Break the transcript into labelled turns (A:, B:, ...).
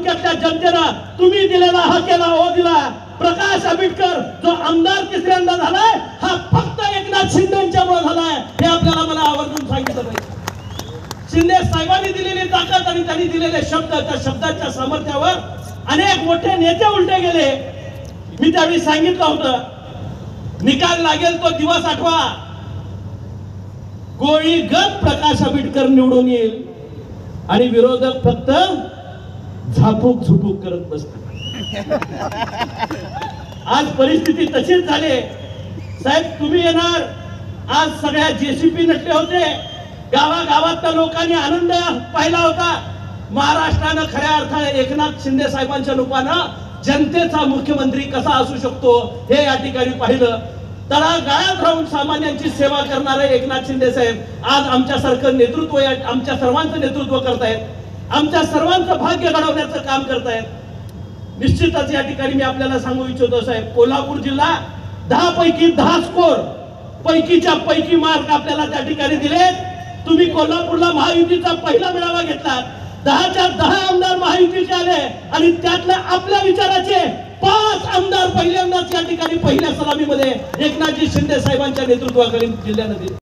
A: तालुक्यातल्या जनतेनं तुम्ही दिलेला हा केला हो दिला। प्रकाश आंबेडकर जो आमदार तिसऱ्यांदा झालाय हा फक्त एकनाथ शिंदेच्यामुळे झालाय, हे आपल्याला मला आवर्जून सांगितलं पाहिजे। शिंदे साहेबांनी दिलेली ताकद आणि त्यांनी दिलेले शब्द, त्या शब्दाच्या सामर्थ्यावर अनेक मोठे नेते उलटे गेले। मी त्यावेळी सांगितलं होतं निकाल लागेल तो दिवस आठवा, गोळी गत प्रकाश आंबेडकर निवडून येईल आणि विरोधक फक्त झापूक झुपूक करत बसतात। आज परिस्थिती तशीच झाली। साहेब तुम्ही येणार, आज सगळ्या जेसीपी नटले होते, गावागावातल्या लोकांनी आनंद पाहिला होता। महाराष्ट्रानं खऱ्या अर्थाने एकनाथ शिंदे साहेबांच्या रूपानं जनतेचा मुख्यमंत्री कसा असू शकतो हे या ठिकाणी पाहिलं। तळागाळात राहून सामान्यांची सेवा करणारे एकनाथ शिंदे साहेब आज आमच्यासारखं नेतृत्व, आमच्या सर्वांचं नेतृत्व करतायत, आमच्या सर्वांचं भाग्य घडवण्याचं काम करतायत। निश्चितच या ठिकाणी मी आपल्याला सांगू इच्छितो साहेब, कोल्हापूर जिल्हा 10 पैकी 10 स्कोर पैकीच्या पैकी मार्क आपल्याला त्या ठिकाणी दिले। तुम्ही कोल्हापूरला महायुतीचा पहिला मेळावा घेतला, 10च्या 10 आमदार महायुतीचे आले आणि त्यातल्या आपल्या विचाराचे 5 आमदार पहिल्यांदाच या ठिकाणी पहिल्या सलामीमध्ये एकनाथजी शिंदे साहेबांच्या नेतृत्वाखाली जिल्ह्याने दिले।